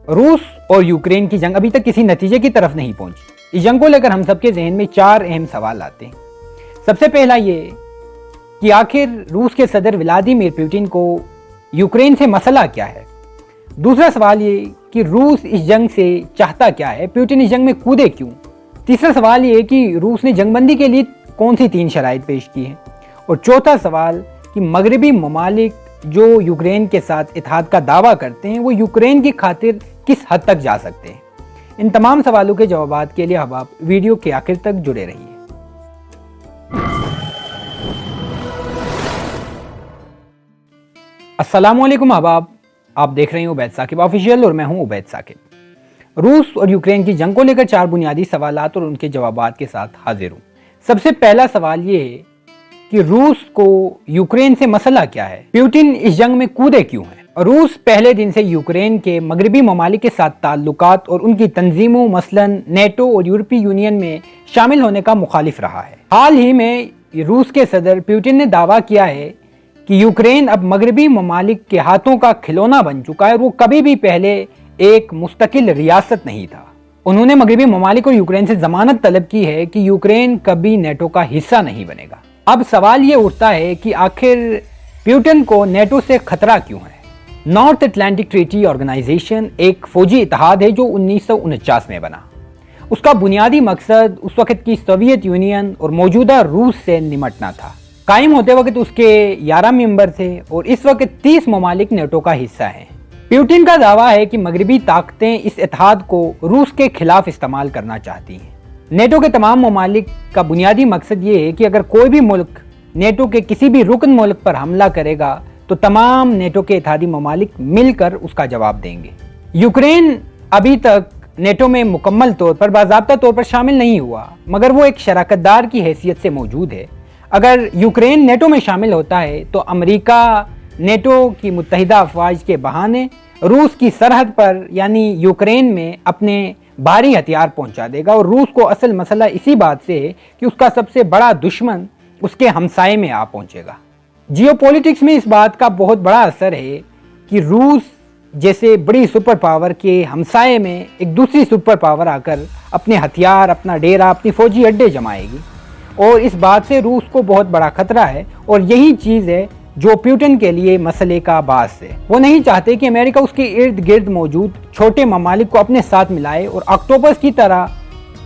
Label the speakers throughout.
Speaker 1: روس اور یوکرین کی جنگ ابھی تک کسی نتیجے کی طرف نہیں پہنچی۔ اس جنگ کو لے کر ہم سب کے ذہن میں 4 اہم سوال آتے ہیں۔ سب سے پہلا یہ کہ آخر روس کے صدر ولادیمیر پوٹن کو یوکرین سے مسئلہ کیا ہے؟ دوسرا سوال یہ کہ روس اس جنگ سے چاہتا کیا ہے؟ پوٹن اس جنگ میں کودے کیوں؟ تیسرا سوال یہ کہ روس نے جنگ بندی کے لیے کون سی 3 شرائط پیش کی ہیں؟ اور چوتھا سوال کہ مغربی ممالک جو یوکرین کے ساتھ اتحاد کا دعویٰ کرتے ہیں وہ یوکرین کی خاطر کس حد تک جا سکتے ہیں؟ ان تمام سوالوں کے جوابات کے لیے احباب ویڈیو کے آخر تک جڑے رہیے۔ السلام علیکم احباب، آپ دیکھ رہے ہیں عبید ثاقب آفیشیل اور میں ہوں عبید ثاقب۔ روس اور یوکرین کی جنگ کو لے کر 4 بنیادی سوالات اور ان کے جوابات کے ساتھ حاضر ہوں۔ سب سے پہلا سوال یہ ہے کہ روس کو یوکرین سے مسئلہ کیا ہے؟ پوٹن اس جنگ میں کودے کیوں ہیں؟ روس پہلے دن سے یوکرین کے مغربی ممالک کے ساتھ تعلقات اور ان کی تنظیموں مثلاً نیٹو اور یورپی یونین میں شامل ہونے کا مخالف رہا ہے۔ حال ہی میں روس کے صدر پوٹن نے دعویٰ کیا ہے کہ یوکرین اب مغربی ممالک کے ہاتھوں کا کھلونا بن چکا ہے اور وہ کبھی بھی پہلے ایک مستقل ریاست نہیں تھا۔ انہوں نے مغربی ممالک اور یوکرین سے ضمانت طلب کی ہے کہ یوکرین کبھی نیٹو کا حصہ نہیں بنے گا۔ اب سوال یہ اٹھتا ہے کہ آخر پوٹن کو نیٹو سے خطرہ کیوں ہے؟ نارتھ اٹلانٹک ٹریٹی آرگنائزیشن ایک فوجی اتحاد ہے جو 1949 میں بنا۔ اس کا بنیادی مقصد اس وقت کی سوویت یونین اور موجودہ روس سے نمٹنا تھا۔ قائم ہوتے وقت اس کے 11 ممبر تھے اور اس وقت 30 ممالک نیٹو کا حصہ ہیں۔ پوٹن کا دعویٰ ہے کہ مغربی طاقتیں اس اتحاد کو روس کے خلاف استعمال کرنا چاہتی ہیں۔ نیٹو کے تمام ممالک کا بنیادی مقصد یہ ہے کہ اگر کوئی بھی ملک نیٹو کے کسی بھی رکن ملک پر حملہ کرے گا تو تمام نیٹو کے اتحادی ممالک مل کر اس کا جواب دیں گے۔ یوکرین ابھی تک نیٹو میں مکمل طور پر باضابطہ طور پر شامل نہیں ہوا، مگر وہ ایک شراکت دار کی حیثیت سے موجود ہے۔ اگر یوکرین نیٹو میں شامل ہوتا ہے تو امریکہ نیٹو کی متحدہ افواج کے بہانے روس کی سرحد پر یعنی یوکرین میں اپنے بھاری ہتھیار پہنچا دے گا، اور روس کو اصل مسئلہ اسی بات سے ہے کہ اس کا سب سے بڑا دشمن اس کے ہمسائے میں آ پہنچے گا۔ جیو پولیٹکس میں اس بات کا بہت بڑا اثر ہے کہ روس جیسے بڑی سپر پاور کے ہمسائے میں ایک دوسری سپر پاور آ کر اپنے ہتھیار، اپنا ڈیرا، اپنی فوجی اڈے جمائے گی، اور اس بات سے روس کو بہت بڑا خطرہ ہے، اور یہی چیز ہے جو پوٹن کے لیے مسئلے کا باعث ہے۔ وہ نہیں چاہتے کہ امریکہ اس کے ارد گرد موجود چھوٹے ممالک کو اپنے ساتھ ملائے اور آکٹوپس کی طرح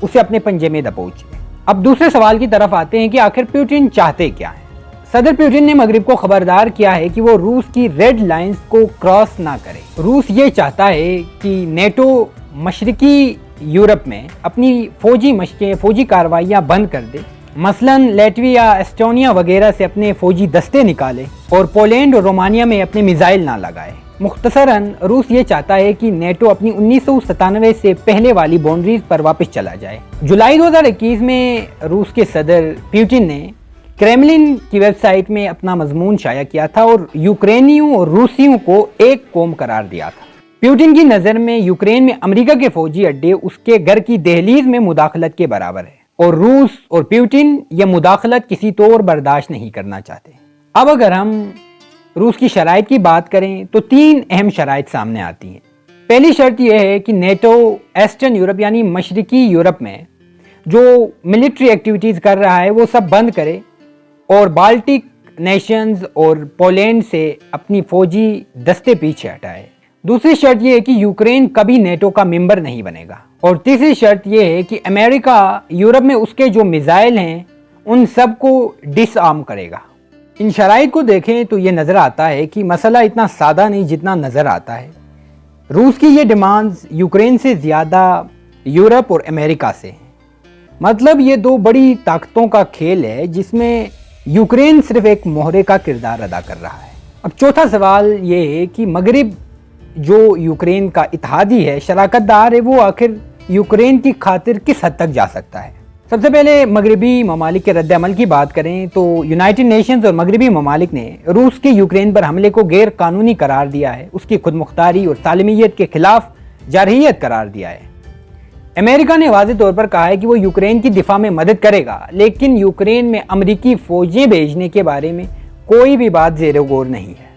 Speaker 1: اسے اپنے پنجے میں دبوچے۔ اب دوسرے سوال کی طرف آتے ہیں کہ آخر پوٹن چاہتے کیا ہیں؟ صدر پوٹن نے مغرب کو خبردار کیا ہے کہ وہ روس کی ریڈ لائنز کو کراس نہ کرے۔ روس یہ چاہتا ہے کہ نیٹو مشرقی یورپ میں اپنی فوجی مشقیں، فوجی کارروائیاں بند کر دے، مثلاً لیٹویا، ایسٹونیا وغیرہ سے اپنے فوجی دستے نکالے اور پولینڈ اور رومانیہ میں اپنے میزائل نہ لگائے۔ مختصراً روس یہ چاہتا ہے کہ نیٹو اپنی 1997 سے پہلے والی باؤنڈریز پر واپس چلا جائے۔ جولائی 2021 میں روس کے صدر پوٹن نے کریملن کی ویب سائٹ میں اپنا مضمون شائع کیا تھا اور یوکرینیوں اور روسیوں کو ایک قوم قرار دیا تھا۔ پوٹن کی نظر میں یوکرین میں امریکہ کے فوجی اڈے اس کے گھر کی دہلیز میں مداخلت کے برابر ہے، اور روس اور پوٹن یہ مداخلت کسی طور برداشت نہیں کرنا چاہتے۔ اب اگر ہم روس کی شرائط کی بات کریں تو 3 اہم شرائط سامنے آتی ہیں۔ پہلی شرط یہ ہے کہ نیٹو ایسٹرن یورپ یعنی مشرقی یورپ میں جو ملٹری ایکٹیویٹیز کر رہا ہے وہ سب بند کرے اور بالٹک نیشنز اور پولینڈ سے اپنی فوجی دستے پیچھے ہٹائے۔ دوسری شرط یہ ہے کہ یوکرین کبھی نیٹو کا ممبر نہیں بنے گا، اور تیسری شرط یہ ہے کہ امریکہ یورپ میں اس کے جو میزائل ہیں ان سب کو ڈس آرم کرے گا۔ ان شرائط کو دیکھیں تو یہ نظر آتا ہے کہ مسئلہ اتنا سادہ نہیں جتنا نظر آتا ہے۔ روس کی یہ ڈیمانڈز یوکرین سے زیادہ یورپ اور امریکہ سے ہیں۔ مطلب یہ 2 بڑی طاقتوں کا کھیل ہے جس میں یوکرین صرف ایک مہرے کا کردار ادا کر رہا ہے۔ اب چوتھا سوال یہ ہے کہ مغرب جو یوکرین کا اتحادی ہے، شراکت دار ہے، وہ آخر یوکرین کی خاطر کس حد تک جا سکتا ہے؟ سب سے پہلے مغربی ممالک کے رد عمل کی بات کریں تو یونائٹڈ نیشنز اور مغربی ممالک نے روس کے یوکرین پر حملے کو غیر قانونی قرار دیا ہے، اس کی خود مختاری اور سالمیت کے خلاف جارحیت قرار دیا ہے۔ امریکہ نے واضح طور پر کہا ہے کہ وہ یوکرین کی دفاع میں مدد کرے گا، لیکن یوکرین میں امریکی فوجیں بھیجنے کے بارے میں کوئی بھی بات زیر غور نہیں ہے۔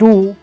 Speaker 1: 2